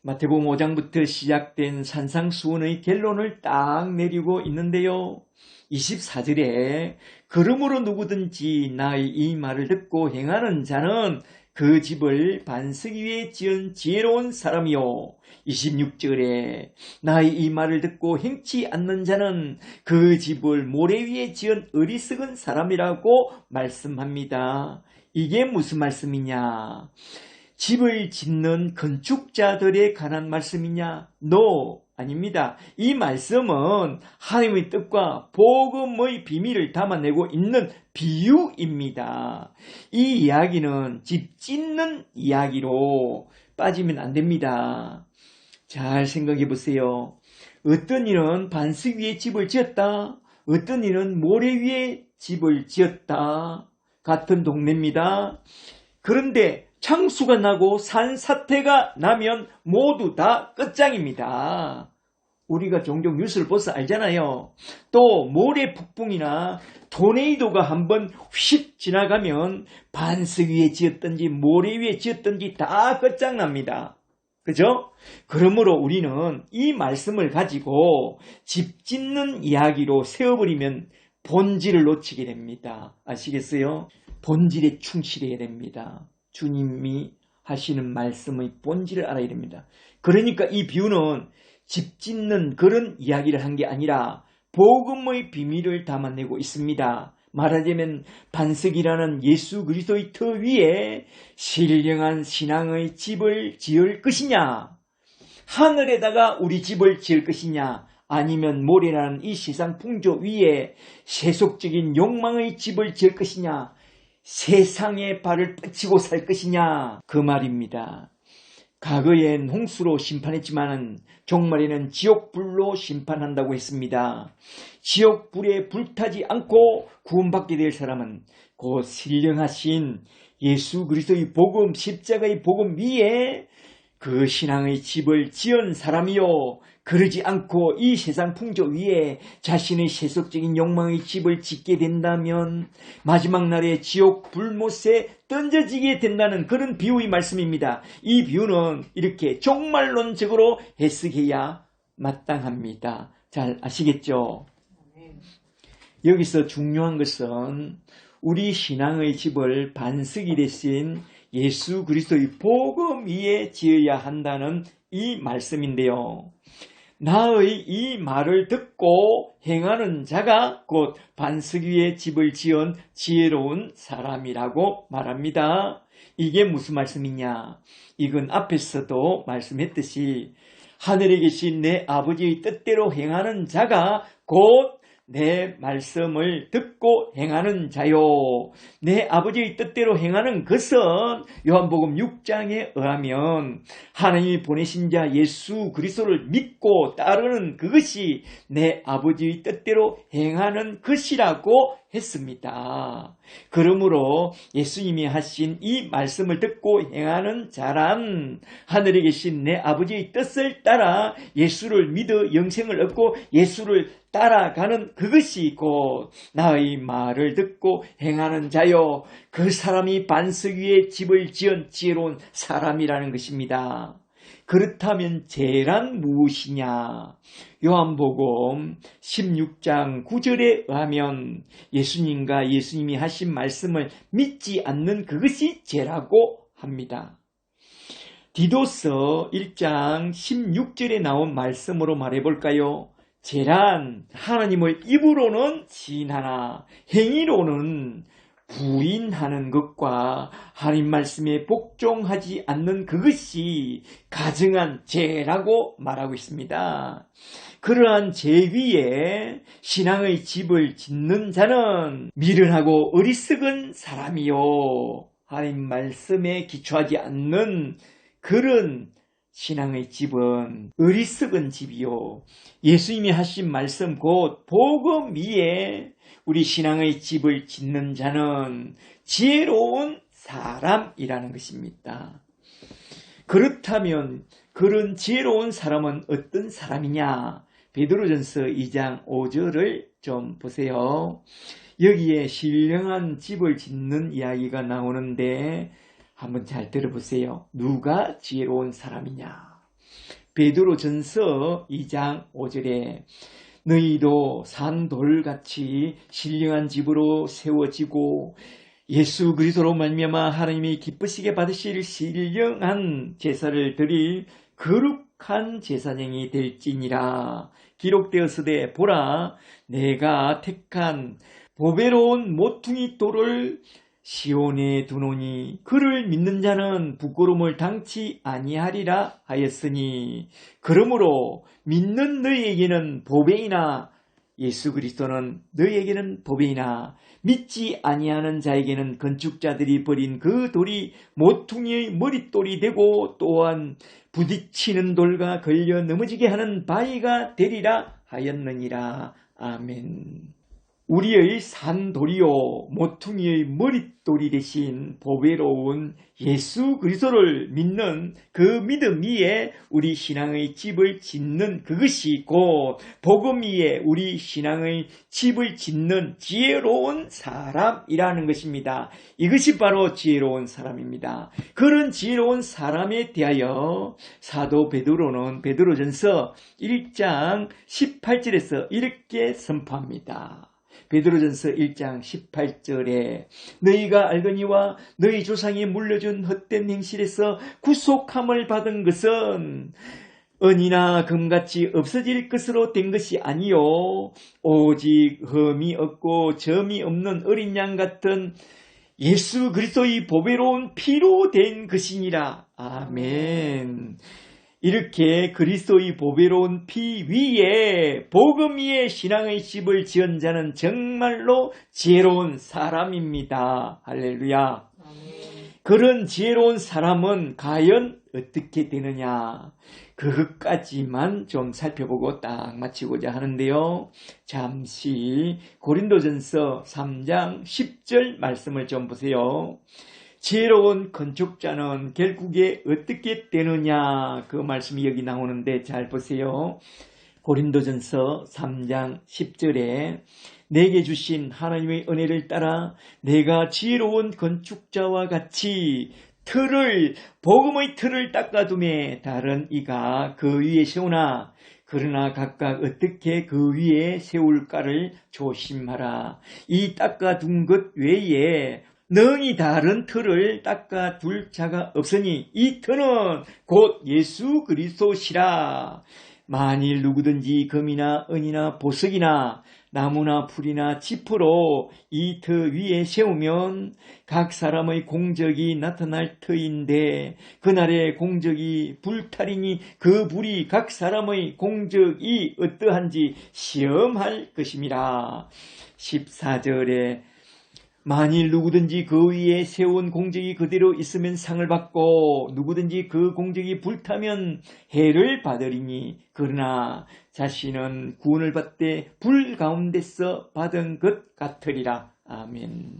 [SPEAKER 1] 마태복음 5장부터 시작된 산상수훈의 결론을 딱 내리고 있는데요. 24절에 그러므로 누구든지 나의 이 말을 듣고 행하는 자는 그 집을 반석 위에 지은 지혜로운 사람이요. 26절에 나의 이 말을 듣고 행치 않는 자는 그 집을 모래 위에 지은 어리석은 사람이라고 말씀합니다. 이게 무슨 말씀이냐? 집을 짓는 건축자들에 관한 말씀이냐? No, 아닙니다. 이 말씀은 하나님의 뜻과 복음의 비밀을 담아내고 있는 비유입니다. 이 이야기는 집 짓는 이야기로 빠지면 안 됩니다. 잘 생각해 보세요. 어떤 이는 반석 위에 집을 지었다. 어떤 이는 모래 위에 집을 지었다. 같은 동네입니다. 그런데 창수가 나고 산사태가 나면 모두 다 끝장입니다. 우리가 종종 뉴스를 봐서 알잖아요. 또 모래 폭풍이나 토네이도가 한번 휙 지나가면 반석 위에 지었든지 모래 위에 지었든지 다 끝장납니다. 그죠? 그러므로 우리는 이 말씀을 가지고 집 짓는 이야기로 세워버리면 본질을 놓치게 됩니다. 아시겠어요? 본질에 충실해야 됩니다. 주님이 하시는 말씀의 본질을 알아야 됩니다. 그러니까 이 비유는 집 짓는 그런 이야기를 한 게 아니라 복음의 비밀을 담아내고 있습니다. 말하자면 반석이라는 예수 그리스도의 터 위에 신령한 신앙의 집을 지을 것이냐, 하늘에다가 우리 집을 지을 것이냐, 아니면 모래라는 이 세상 풍조 위에 세속적인 욕망의 집을 지을 것이냐, 세상에 발을 뻗치고 살 것이냐, 그 말입니다. 과거엔 홍수로 심판했지만 종말에는 지옥불로 심판한다고 했습니다. 지옥불에 불타지 않고 구원받게 될 사람은 곧 신령하신 예수 그리스도의 복음, 십자가의 복음 위에 그 신앙의 집을 지은 사람이요, 그러지 않고 이 세상 풍조 위에 자신의 세속적인 욕망의 집을 짓게 된다면 마지막 날에 지옥 불못에 던져지게 된다는 그런 비유의 말씀입니다. 이 비유는 이렇게 종말론적으로 해석해야 마땅합니다. 잘 아시겠죠? 여기서 중요한 것은 우리 신앙의 집을 반석이 되신 예수 그리스도의 복음 위에 지어야 한다는 이 말씀인데요. 나의 이 말을 듣고 행하는 자가 곧 반석 위에 집을 지은 지혜로운 사람이라고 말합니다. 이게 무슨 말씀이냐? 이건 앞에서도 말씀했듯이 하늘에 계신 내 아버지의 뜻대로 행하는 자가 곧 내 말씀을 듣고 행하는 자요. 내 아버지의 뜻대로 행하는 것은 요한복음 6장에 의하면 하나님이 보내신 자 예수 그리스도를 믿고 따르는 그것이 내 아버지의 뜻대로 행하는 것이라고 했습니다. 그러므로 예수님이 하신 이 말씀을 듣고 행하는 자란 하늘에 계신 내 아버지의 뜻을 따라 예수를 믿어 영생을 얻고 예수를 따라가는 그것이 곧 나의 말을 듣고 행하는 자요, 그 사람이 반석 위에 집을 지은 지혜로운 사람이라는 것입니다. 그렇다면 죄란 무엇이냐? 요한복음 16장 9절에 의하면 예수님과 예수님이 하신 말씀을 믿지 않는 그것이 죄라고 합니다. 디도서 1장 16절에 나온 말씀으로 말해볼까요? 죄란 하나님을 입으로는 시인하나 행위로는 부인하는 것과 하나님 말씀에 복종하지 않는 그것이 가증한 죄라고 말하고 있습니다. 그러한 죄 위에 신앙의 집을 짓는 자는 미련하고 어리석은 사람이요, 하나님 말씀에 기초하지 않는 그런 신앙의 집은 어리석은 집이요, 예수님이 하신 말씀 곧 복음 위에 우리 신앙의 집을 짓는 자는 지혜로운 사람이라는 것입니다. 그렇다면 그런 지혜로운 사람은 어떤 사람이냐? 베드로전서 2장 5절을 좀 보세요. 여기에 신령한 집을 짓는 이야기가 나오는데 한번 잘 들어보세요. 누가 지혜로운 사람이냐? 베드로전서 2장 5절에 너희도 산돌같이 신령한 집으로 세워지고 예수 그리스도로 말미암아 하나님이 기쁘시게 받으실 신령한 제사를 드릴 거룩한 제사장이 될지니라. 기록되었으되 보라 내가 택한 보배로운 모퉁이 돌을 시온에 두노니 그를 믿는 자는 부끄러움을 당치 아니하리라 하였으니 그러므로 믿는 너희에게는 보배이나 예수 그리스도는 너희에게는 보배이나 믿지 아니하는 자에게는 건축자들이 버린 그 돌이 모퉁이의 머릿돌이 되고 또한 부딪히는 돌과 걸려 넘어지게 하는 바위가 되리라 하였느니라. 아멘. 우리의 산돌이요 모퉁이의 머릿돌이 되신 보배로운 예수 그리스도를 믿는 그 믿음 위에 우리 신앙의 집을 짓는 그것이 곧 복음 위에 우리 신앙의 집을 짓는 지혜로운 사람이라는 것입니다. 이것이 바로 지혜로운 사람입니다. 그런 지혜로운 사람에 대하여 사도 베드로는 베드로전서 1장 18절에서 이렇게 선포합니다. 베드로전서 1장 18절에 너희가 알거니와 너희 조상이 물려준 헛된 행실에서 구속함을 받은 것은 은이나 금같이 없어질 것으로 된 것이 아니요 오직 흠이 없고 점이 없는 어린 양 같은 예수 그리스도의 보배로운 피로 된 것이니라. 아멘. 이렇게 그리스도의 보배로운 피 위에 복음 위에 신앙의 집을 지은 자는 정말로 지혜로운 사람입니다. 할렐루야. 그런 지혜로운 사람은 과연 어떻게 되느냐? 그것까지만 좀 살펴보고 딱 마치고자 하는데요. 잠시 고린도전서 3장 10절 말씀을 좀 보세요. 지혜로운 건축자는 결국에 어떻게 되느냐 그 말씀이 여기 나오는데 잘 보세요. 고린도전서 3장 10절에 내게 주신 하나님의 은혜를 따라 내가 지혜로운 건축자와 같이 복음의 틀을 닦아둠에 다른 이가 그 위에 세우나 그러나 각각 어떻게 그 위에 세울까를 조심하라. 이 닦아둔 것 외에 능히 다른 틀을 닦아둘 자가 없으니 이 틀은 곧 예수 그리스도시라. 만일 누구든지 금이나 은이나 보석이나 나무나 풀이나 짚으로 이 터 위에 세우면 각 사람의 공적이 나타날 터인데 그날의 공적이 불탈이니 그 불이 각 사람의 공적이 어떠한지 시험할 것임이라. 14절에 만일 누구든지 그 위에 세운 공적이 그대로 있으면 상을 받고 누구든지 그 공적이 불타면 해를 받으리니 그러나 자신은 구원을 받되 불 가운데서 받은 것 같으리라. 아멘.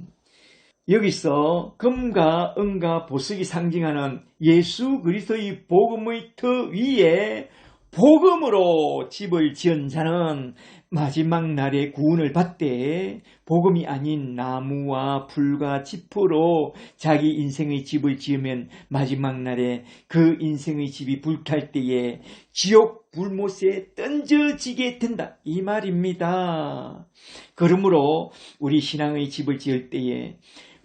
[SPEAKER 1] 여기서 금과 은과 보석이 상징하는 예수 그리스도의 복음의 터 위에 복음으로 집을 지은 자는 마지막 날에 구원을 받되 복음이 아닌 나무와 풀과 짚으로 자기 인생의 집을 지으면 마지막 날에 그 인생의 집이 불탈 때에 지옥 불못에 던져지게 된다 이 말입니다. 그러므로 우리 신앙의 집을 지을 때에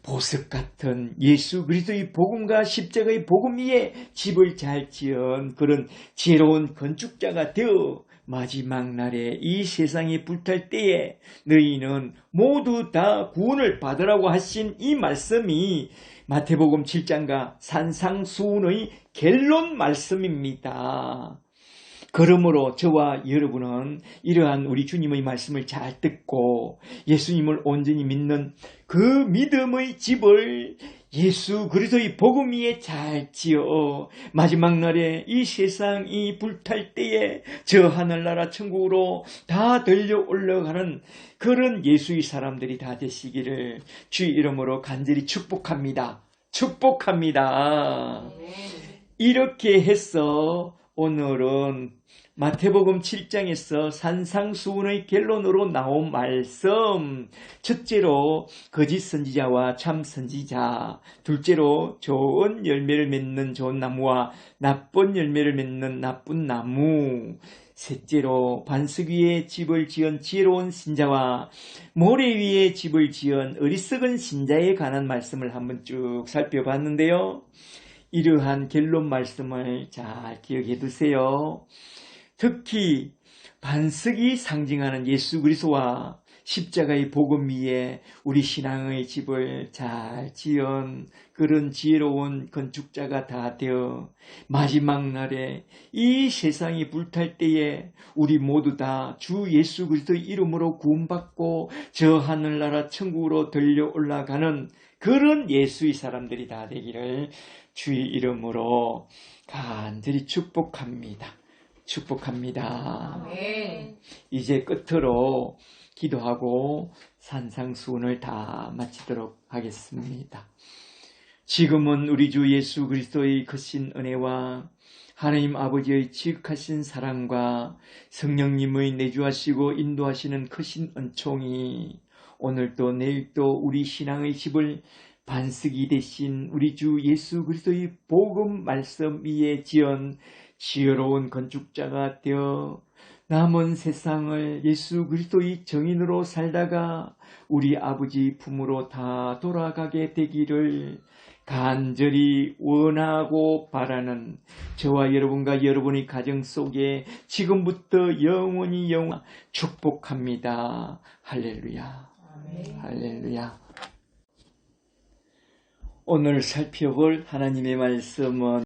[SPEAKER 1] 보석 같은 예수 그리스도의 복음과 십자가의 복음 위에 집을 잘 지은 그런 지혜로운 건축자가 되어 마지막 날에 이 세상이 불탈 때에 너희는 모두 다 구원을 받으라고 하신 이 말씀이 마태복음 7장과 산상수훈의 결론 말씀입니다. 그러므로 저와 여러분은 이러한 우리 주님의 말씀을 잘 듣고 예수님을 온전히 믿는 그 믿음의 집을 예수 그리스도의 복음 위에 잘 지어 마지막 날에 이 세상이 불탈 때에 저 하늘나라 천국으로 다 들려 올라가는 그런 예수의 사람들이 다 되시기를 주 이름으로 간절히 축복합니다. 축복합니다. 이렇게 해서 오늘은 마태복음 7장에서 산상수훈의 결론으로 나온 말씀, 첫째로 거짓 선지자와 참 선지자, 둘째로 좋은 열매를 맺는 좋은 나무와 나쁜 열매를 맺는 나쁜 나무, 셋째로 반석 위에 집을 지은 지혜로운 신자와 모래 위에 집을 지은 어리석은 신자에 관한 말씀을 한번 쭉 살펴봤는데요. 이러한 결론 말씀을 잘 기억해 두세요. 특히 반석이 상징하는 예수 그리스도와 십자가의 복음 위에 우리 신앙의 집을 잘 지은 그런 지혜로운 건축자가 다 되어 마지막 날에 이 세상이 불탈 때에 우리 모두 다 주 예수 그리스도의 이름으로 구원받고 저 하늘나라 천국으로 들려 올라가는 그런 예수의 사람들이 다 되기를 주의 이름으로 간절히 축복합니다. 축복합니다.
[SPEAKER 2] 아멘.
[SPEAKER 1] 이제 끝으로 기도하고 산상수훈을 다 마치도록 하겠습니다. 지금은 우리 주 예수 그리스도의 크신 은혜와 하나님 아버지의 지극하신 사랑과 성령님의 내주하시고 인도하시는 크신 은총이 오늘도 내일도 우리 신앙의 집을 반석이 되신 우리 주 예수 그리스도의 복음 말씀 위에 지은 지혜로운 건축자가 되어 남은 세상을 예수 그리스도의 정인으로 살다가 우리 아버지 품으로 다 돌아가게 되기를 간절히 원하고 바라는 저와 여러분과 여러분의 가정 속에 지금부터 영원히 축복합니다. 할렐루야.
[SPEAKER 2] 아멘.
[SPEAKER 1] 할렐루야. 오늘 살펴볼 하나님의 말씀은